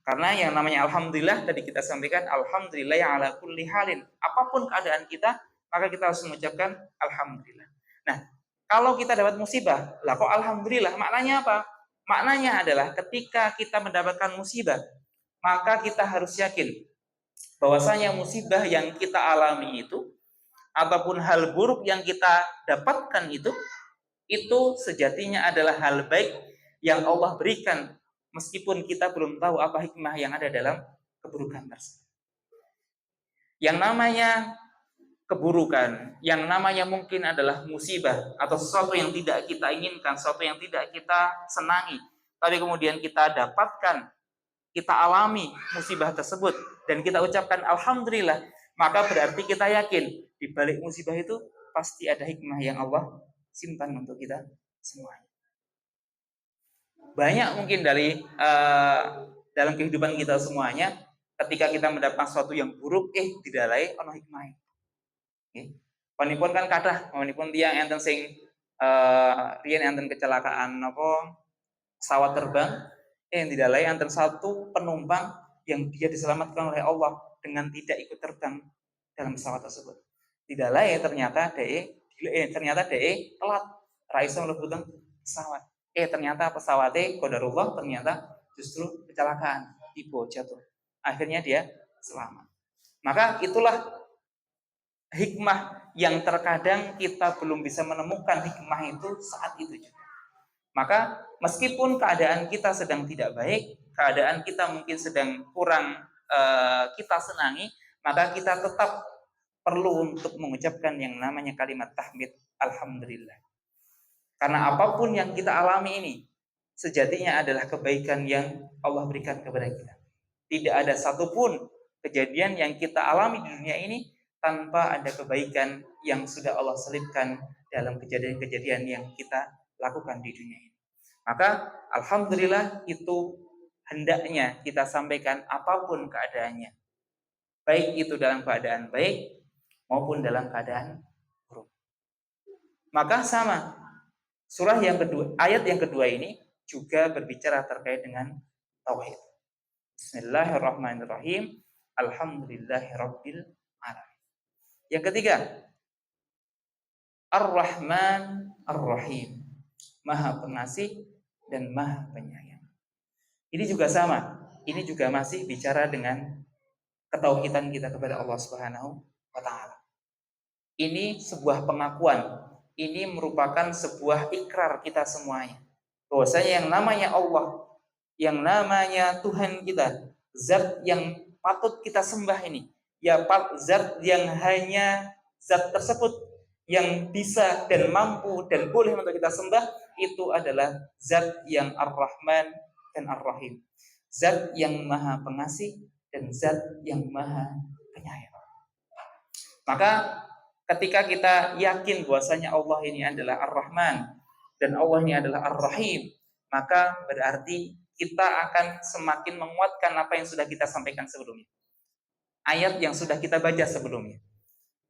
Karena yang namanya alhamdulillah tadi kita sampaikan alhamdulillah yang ala kulli halin, apapun keadaan kita, maka kita harus mengucapkan alhamdulillah. Nah, kalau kita dapat musibah, lah kok alhamdulillah, maknanya apa? Maknanya adalah ketika kita mendapatkan musibah, maka kita harus yakin bahwasanya musibah yang kita alami itu ataupun hal buruk yang kita dapatkan itu sejatinya adalah hal baik yang Allah berikan, meskipun kita belum tahu apa hikmah yang ada dalam keburukan tersebut. Yang namanya keburukan, yang namanya mungkin adalah musibah atau sesuatu yang tidak kita inginkan, sesuatu yang tidak kita senangi, tapi kemudian kita dapatkan, kita alami musibah tersebut dan kita ucapkan alhamdulillah, maka berarti kita yakin di balik musibah itu pasti ada hikmah yang Allah simpan untuk kita semuanya. Banyak mungkin dari dalam kehidupan kita semuanya, ketika kita mendapatkan sesuatu yang buruk, didalai ono hikmah. Panipun kan kathah, panipun tiyang enten sing riyen enten kecelakaan pesawat terbang, didalai enten satu penumpang yang dia diselamatkan oleh Allah dengan tidak ikut terbang dalam pesawat tersebut. Didalai ternyata DE telat ra iso mlebu pesawat. Ternyata pesawatnya qadarullah ternyata justru kecelakaan, tiba jatuh. Akhirnya dia selamat. Maka itulah hikmah yang terkadang kita belum bisa menemukan hikmah itu saat itu juga. Maka meskipun keadaan kita sedang tidak baik, keadaan kita mungkin sedang kurang kita senangi, maka kita tetap perlu untuk mengucapkan yang namanya kalimat tahmid alhamdulillah. Karena apapun yang kita alami ini sejatinya adalah kebaikan yang Allah berikan kepada kita. Tidak ada satupun kejadian yang kita alami di dunia ini tanpa ada kebaikan yang sudah Allah selipkan dalam kejadian-kejadian yang kita lakukan di dunia ini. Maka alhamdulillah itu hendaknya kita sampaikan apapun keadaannya. Baik itu dalam keadaan baik maupun dalam keadaan buruk. Maka sama, surah yang kedua, ayat yang kedua ini juga berbicara terkait dengan tauhid. Bismillahirrahmanirrahim. Alhamdulillahirabbil alamin. Yang ketiga, Ar-Rahman Ar-Rahim. Maha Pengasih dan Maha Penyayang. Ini juga sama. Ini juga masih bicara dengan ketauhidan kita kepada Allah Subhanahu wa taala. Ini sebuah pengakuan. Ini merupakan sebuah ikrar kita semuanya. Bahwasanya yang namanya Allah, yang namanya Tuhan kita, zat yang patut kita sembah ini, zat yang hanya zat tersebut yang bisa dan mampu dan boleh untuk kita sembah, itu adalah zat yang Ar-Rahman dan Ar-Rahim, zat yang Maha Pengasih dan zat yang Maha Penyayang. Maka ketika kita yakin bahwasanya Allah ini adalah Ar-Rahman dan Allah ini adalah Ar-Rahim, maka berarti kita akan semakin menguatkan apa yang sudah kita sampaikan sebelumnya, ayat yang sudah kita baca sebelumnya.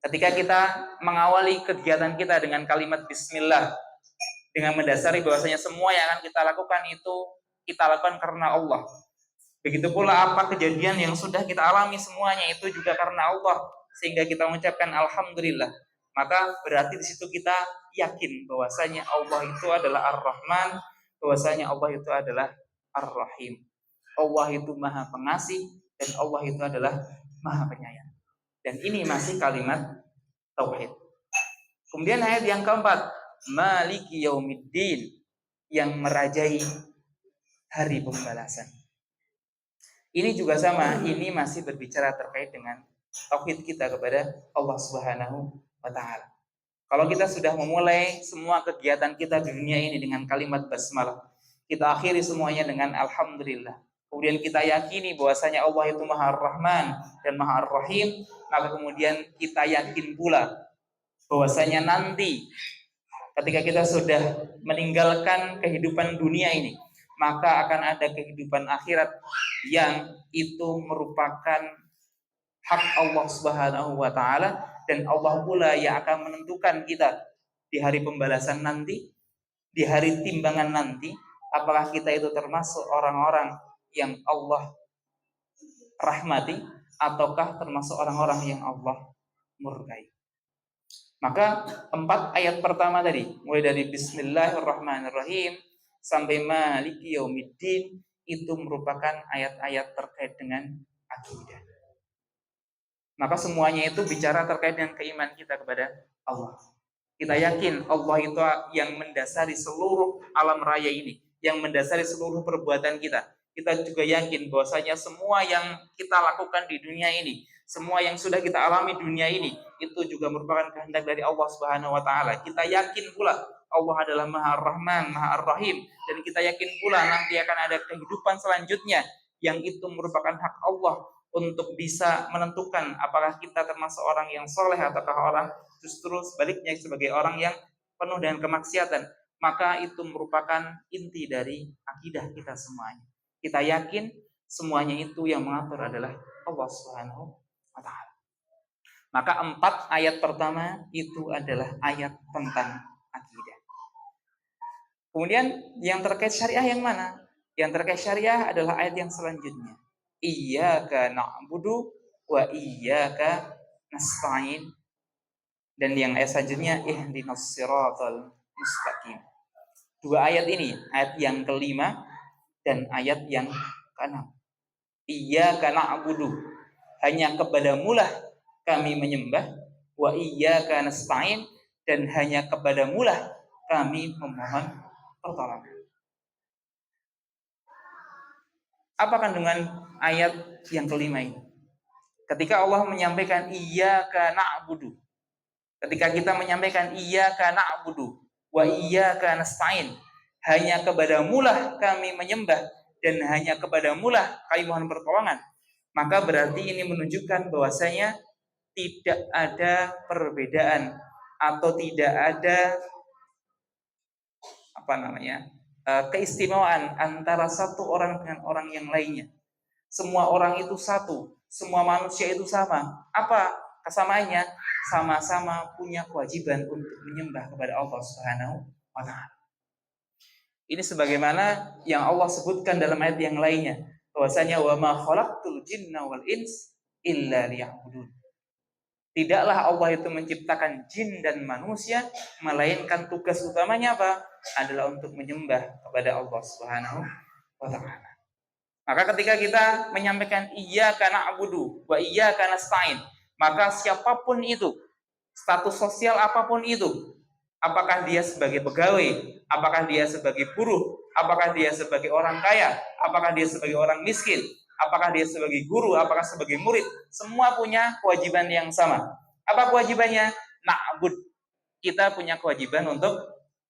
Ketika kita mengawali kegiatan kita dengan kalimat Bismillah, dengan mendasari bahwasanya semua yang akan kita lakukan itu kita lakukan karena Allah. Begitu pula apa kejadian yang sudah kita alami semuanya itu juga karena Allah, sehingga kita mengucapkan alhamdulillah. Maka berarti di situ kita yakin bahwasanya Allah itu adalah Ar-Rahman, bahwasanya Allah itu adalah Ar-Rahim. Allah itu Maha Pengasih dan Allah itu adalah Maha Penyayang. Dan ini masih kalimat tauhid. Kemudian ayat yang keempat, Maliki Yaumiddin, yang merajai hari pembalasan. Ini juga sama, ini masih berbicara terkait dengan tauhid kita kepada Allah Subhanahu wa taala. Kalau kita sudah memulai semua kegiatan kita di dunia ini dengan kalimat basmalah, kita akhiri semuanya dengan alhamdulillah. Kemudian kita yakini bahwasanya Allah itu Maha Ar-Rahman dan Maha Ar-Rahim, maka kemudian kita yakin pula bahwasanya nanti ketika kita sudah meninggalkan kehidupan dunia ini, maka akan ada kehidupan akhirat yang itu merupakan hak Allah Subhanahu wa taala, dan Allah pula yang akan menentukan kita di hari pembalasan nanti, di hari timbangan nanti, apakah kita itu termasuk orang-orang yang Allah rahmati ataukah termasuk orang-orang yang Allah murkai. Maka 4 ayat pertama tadi, mulai dari Bismillahirrahmanirrahim sampai Maliki Yaumiddin, itu merupakan ayat-ayat terkait dengan akidah. Maka semuanya itu bicara terkait dengan keimanan kita kepada Allah. Kita yakin Allah itu yang mendasari seluruh alam raya ini, yang mendasari seluruh perbuatan kita. Kita juga yakin bahwasanya semua yang kita lakukan di dunia ini, semua yang sudah kita alami di dunia ini, itu juga merupakan kehendak dari Allah Subhanahu wa taala. Kita yakin pula Allah adalah Maha Rahman, Maha Rahim, dan kita yakin pula nanti akan ada kehidupan selanjutnya yang itu merupakan hak Allah untuk bisa menentukan apakah kita termasuk orang yang soleh ataukah orang justru sebaliknya sebagai orang yang penuh dengan kemaksiatan. Maka itu merupakan inti dari akidah kita semuanya. Kita yakin semuanya itu yang mengatur adalah Allah Subhanahu wa taala. Maka 4 ayat pertama itu adalah ayat tentang akidah. Kemudian yang terkait syariah yang mana? Yang terkait syariah adalah ayat yang selanjutnya. Iyyaka na'budu wa iyyaka nasta'in. Dan yang ayat selanjutnya ihdinas siratal mustaqim. 2 ayat ini, ayat yang kelima dan ayat yang keenam. Iyyaka na'budu, hanya kepadamulah kami menyembah, wa iyyaka nasta'in, dan hanya kepadamulah kami memohon pertolongan. Apa kandungan ayat yang kelima ini? Ketika Allah menyampaikan iyyaka na'budu, ketika kita menyampaikan iyyaka na'budu wa iyyaka nasta'in, hanya kepadamulah kami menyembah dan hanya kepadamulah kami mohon pertolongan, maka berarti ini menunjukkan bahwasanya tidak ada perbedaan atau tidak ada keistimewaan antara satu orang dengan orang yang lainnya. Semua orang itu satu, semua manusia itu sama. Apa kesamaannya? Sama-sama punya kewajiban untuk menyembah kepada Allah Subhanahu wa taala. Ini sebagaimana yang Allah sebutkan dalam ayat yang lainnya, bahwasanya wa ma khalaqtul jinna wal ins illa liya'budun. Tidaklah Allah itu menciptakan jin dan manusia melainkan tugas utamanya apa? Adalah untuk menyembah kepada Allah Subhanahu wa taala. Maka ketika kita menyampaikan iyyaka na'budu wa iyyaka nasta'in, maka siapapun itu, status sosial apapun itu, apakah dia sebagai pegawai, apakah dia sebagai buruh, apakah dia sebagai orang kaya, apakah dia sebagai orang miskin, apakah dia sebagai guru, apakah sebagai murid, semua punya kewajiban yang sama. Apa kewajibannya? Na'bud. Kita punya kewajiban untuk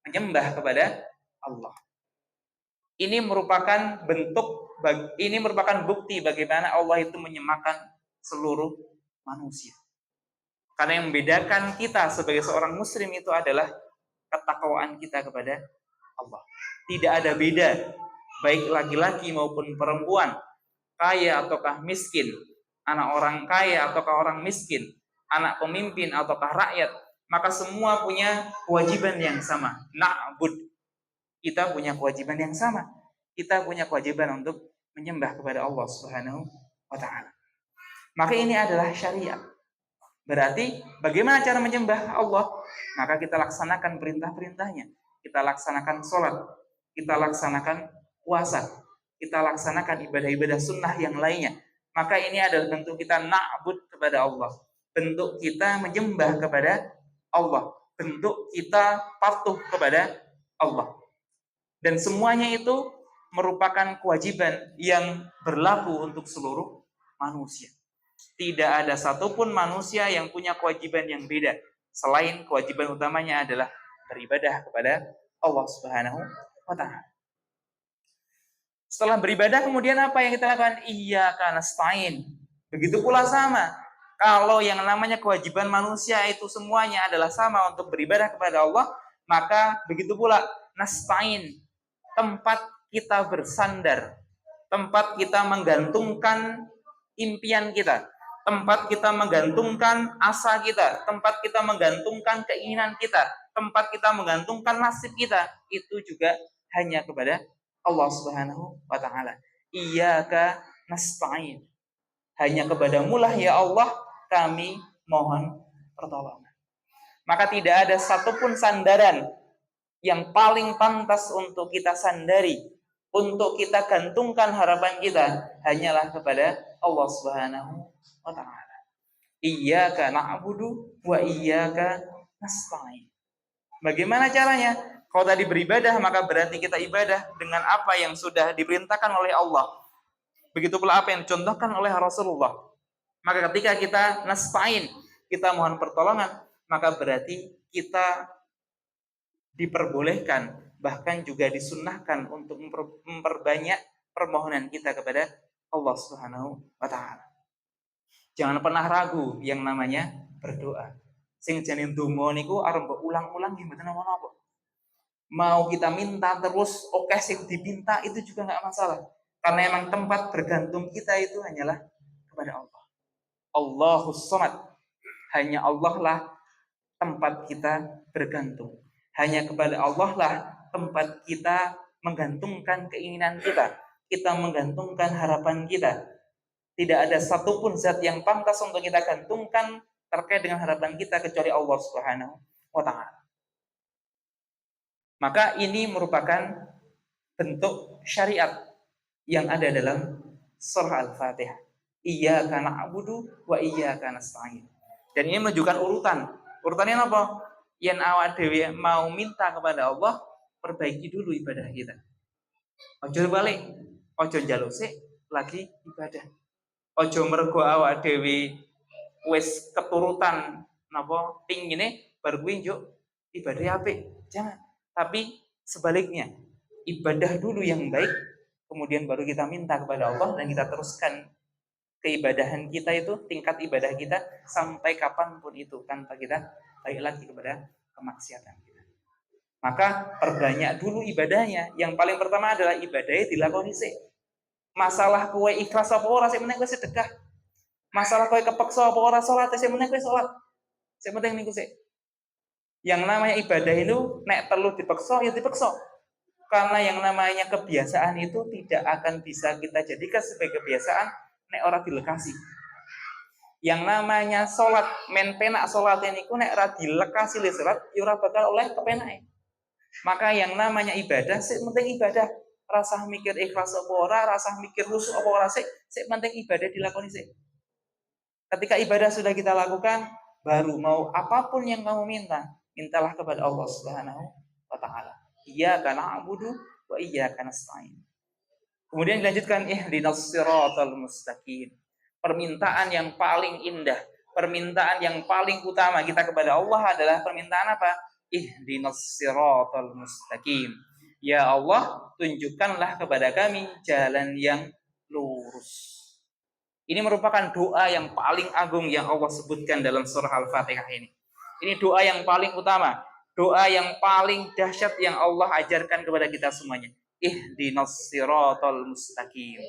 menyembah kepada Allah. Ini merupakan bukti bagaimana Allah itu menyemakan seluruh manusia. Karena yang membedakan kita sebagai seorang muslim itu adalah ketakwaan kita kepada Allah. Tidak ada beda, baik laki-laki maupun perempuan, kaya ataukah miskin, anak orang kaya ataukah orang miskin, anak pemimpin ataukah rakyat, maka semua punya kewajiban yang sama. Na'bud. Kita punya kewajiban yang sama. Kita punya kewajiban untuk menyembah kepada Allah Subhanahu wa taala. Maka ini adalah syariat. Berarti bagaimana cara menyembah Allah? Maka kita laksanakan perintah-perintahnya. Kita laksanakan sholat, kita laksanakan puasa, kita laksanakan ibadah-ibadah sunnah yang lainnya. Maka ini adalah bentuk kita na'bud kepada Allah, bentuk kita menyembah kepada Allah, bentuk kita patuh kepada Allah. Dan semuanya itu merupakan kewajiban yang berlaku untuk seluruh manusia. Tidak ada satupun manusia yang punya kewajiban yang beda selain kewajiban utamanya adalah beribadah kepada Allah Subhanahu wa taala. Setelah beribadah kemudian apa yang kita lakukan? Iyyaka nasta'in. Begitu pula sama. Kalau yang namanya kewajiban manusia itu semuanya adalah sama untuk beribadah kepada Allah, maka begitu pula nasta'in, tempat kita bersandar, tempat kita menggantungkan impian kita, tempat kita menggantungkan asa kita, tempat kita menggantungkan keinginan kita, tempat kita menggantungkan nasib kita, itu juga hanya kepada Allah Subhanahu wa taala. Iyyaka nasta'in. Hanya kepadamulah ya Allah kami mohon pertolongan. Maka tidak ada satupun sandaran yang paling pantas untuk kita sandari untuk kita gantungkan harapan kita hanyalah kepada Allah Subhanahu wa taala. Iyyaka na'budu wa iyyaka nasta'in. Bagaimana caranya? Kalau tadi beribadah, maka berarti kita ibadah dengan apa yang sudah diperintahkan oleh Allah. Begitu pula apa yang dicontohkan oleh Rasulullah. Maka ketika kita nasta'in, kita mohon pertolongan, maka berarti kita diperbolehkan, bahkan juga disunnahkan untuk memperbanyak permohonan kita kepada Allah Subhanahu wa taala. Jangan pernah ragu yang namanya berdoa. Sing jeneng donga niku arep mbok ulang-ulang nggih mboten napa-napa. Mau kita minta terus, oke sing dipinta itu juga enggak masalah. Karena emang tempat bergantung kita itu hanyalah kepada Allah. Allahus Samad. Hanya Allah lah tempat kita bergantung. Hanya kepada Allah lah tempat kita menggantungkan keinginan kita. Kita menggantungkan harapan kita. Tidak ada satupun zat yang pantas untuk kita gantungkan terkait dengan harapan kita kecuali Allah Subhanahu wa taala. Maka ini merupakan bentuk syariat yang ada dalam surah Al-Fatihah. Iyyaka na'budu wa iyyaka nasta'in. Dan ini menunjukkan urutan. Urutannya apa? Yang awak dhewe mau minta kepada Allah, perbaiki dulu ibadah kita. Ojo balik, ojo njaluk sik lagi ibadah. Ojo mergo awak dhewe wis keturutan napa tingine baru kuwi njuk ibadah apik. Jangan. Tapi sebaliknya, ibadah dulu yang baik, kemudian baru kita minta kepada Allah dan kita teruskan keibadahan kita itu, tingkat ibadah kita sampai kapanpun itu tanpa kita balik lagi kepada kemaksiatan kita. Maka perbanyak dulu ibadahnya. Yang paling pertama adalah ibadahnya dilakoni sik. Masalah kowe ikhlas apa ora sik meneh kowe sedekah. Masalah kowe kepeksa apa ora salat sik meneh kowe salat. Sik penting niku sik. Yang namanya ibadah itu nek perlu dipeksa ya dipeksa. Karena yang namanya kebiasaan itu tidak akan bisa kita jadikan sebagai kebiasaan nek ora dilekasi. Yang namanya salat men penak salate niku nek ora dilekasi le salat ya ora bakal oleh kepenake. Maka yang namanya ibadah sik penting ibadah. Rasa mikir ikhlas apa ora, rasa mikir khusyuk apa ora sik penting ibadah dilakoni sik. Ketika ibadah sudah kita lakukan, baru mau apapun yang kamu minta, mintalah kepada Allah Subhanahu wa taala. Iyyaka na'budu wa iyyaka nasta'in. Kemudian dilanjutkan ihdinas siratal mustaqim. Permintaan yang paling indah, permintaan yang paling utama kita kepada Allah adalah permintaan apa? Ihdinas siratal mustaqim. Ya Allah, tunjukkanlah kepada kami jalan yang lurus. Ini merupakan doa yang paling agung yang Allah sebutkan dalam surah Al-Fatihah ini. Ini doa yang paling utama, doa yang paling dahsyat yang Allah ajarkan kepada kita semuanya. Ihdinas siratal mustaqim.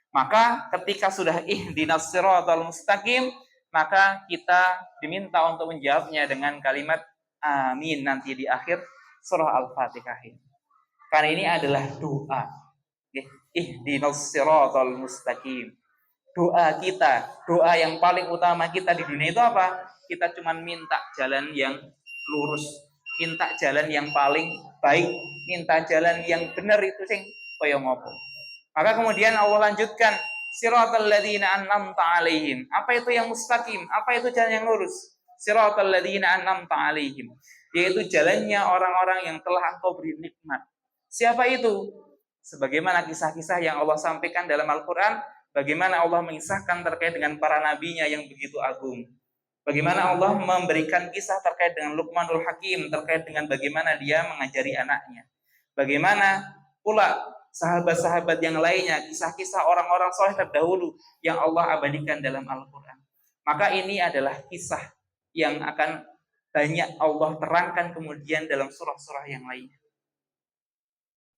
Maka ketika sudah ihdinas siratal mustaqim, maka kita diminta untuk menjawabnya dengan kalimat amin nanti di akhir surah Al-Fatihah ini. Karena ini adalah doa. Ihdinas siratal mustaqim. Doa kita, doa yang paling utama kita di dunia itu apa? Kita cuma minta jalan yang lurus, minta jalan yang paling baik, minta jalan yang benar itu sing kaya ngopo. Maka kemudian Allah lanjutkan, siratal ladzina an'amta 'alaihim. Apa itu yang mustaqim? Apa itu jalan yang lurus? Siratal ladzina an'amta 'alaihim, yaitu jalannya orang-orang yang telah Engkau beri nikmat. Siapa itu? Sebagaimana kisah-kisah yang Allah sampaikan dalam Al-Qur'an, bagaimana Allah mengisahkan terkait dengan para nabinya yang begitu agung. Bagaimana Allah memberikan kisah terkait dengan Luqmanul Hakim, terkait dengan bagaimana dia mengajari anaknya. Bagaimana pula sahabat-sahabat yang lainnya, kisah-kisah orang-orang soleh terdahulu yang Allah abadikan dalam Al-Quran. Maka ini adalah kisah yang akan banyak Allah terangkan kemudian dalam surah-surah yang lainnya.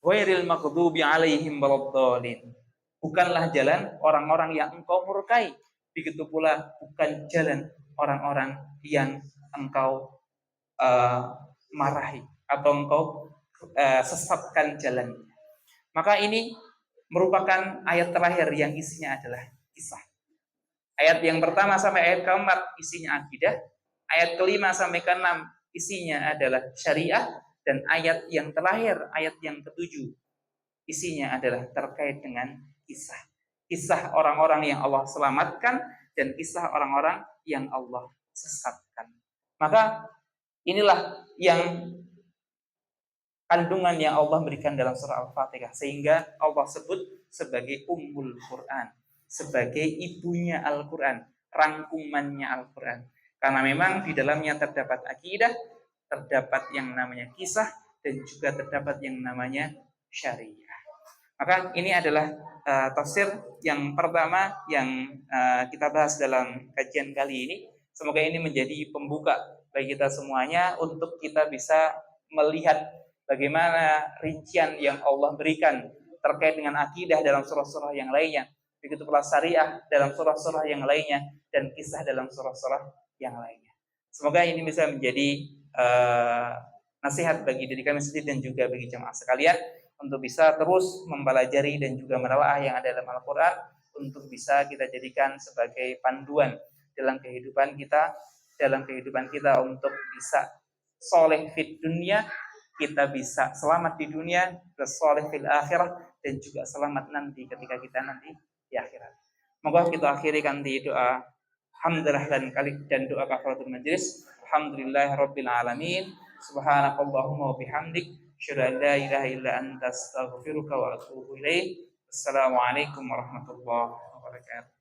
Ghairil maghdubi 'alaihim waladdallin. Bukanlah jalan orang-orang yang engkau murkai. Begitu pula bukan jalan orang-orang yang engkau marahi atau engkau sesatkan jalannya. Maka ini merupakan ayat terakhir yang isinya adalah kisah. Ayat yang pertama sampai ayat keempat isinya akidah. Ayat kelima sampai keenam isinya adalah syariah. Dan ayat yang terakhir, ayat yang ketujuh, isinya adalah terkait dengan kisah orang-orang yang Allah selamatkan dan kisah orang-orang yang Allah sesatkan. Maka inilah yang kandungan yang Allah berikan dalam surah Al-Fatihah, sehingga Allah sebut sebagai Ummul Quran, sebagai ibunya Al-Quran, rangkumannya Al-Quran. Karena memang di dalamnya terdapat akidah, terdapat yang namanya kisah, dan juga terdapat yang namanya syariah. Maka ini adalah tafsir yang pertama yang kita bahas dalam kajian kali ini. Semoga ini menjadi pembuka bagi kita semuanya untuk kita bisa melihat bagaimana rincian yang Allah berikan terkait dengan akidah dalam surah-surah yang lainnya. Begitu pula syariah dalam surah-surah yang lainnya dan kisah dalam surah-surah yang lainnya. Semoga ini bisa menjadi nasihat bagi diri kami sendiri dan juga bagi jemaah sekalian untuk bisa terus mempelajari dan juga menelaah yang ada dalam Al-Quran untuk bisa kita jadikan sebagai panduan dalam kehidupan kita untuk bisa soleh fit dunia, kita bisa selamat di dunia, soleh fil akhirah, dan juga selamat nanti ketika kita nanti di akhirat. Moga kita akhiri kanthi doa hamdalah dan doa kafaratul majlis. Alhamdulillahirabbil alamin. Subhanakallahumma wa bihamdik, asyhadu an la ilaha illa anta, astaghfiruka wa atubu ilaik. Assalamualaikum warahmatullahi wabarakatuh.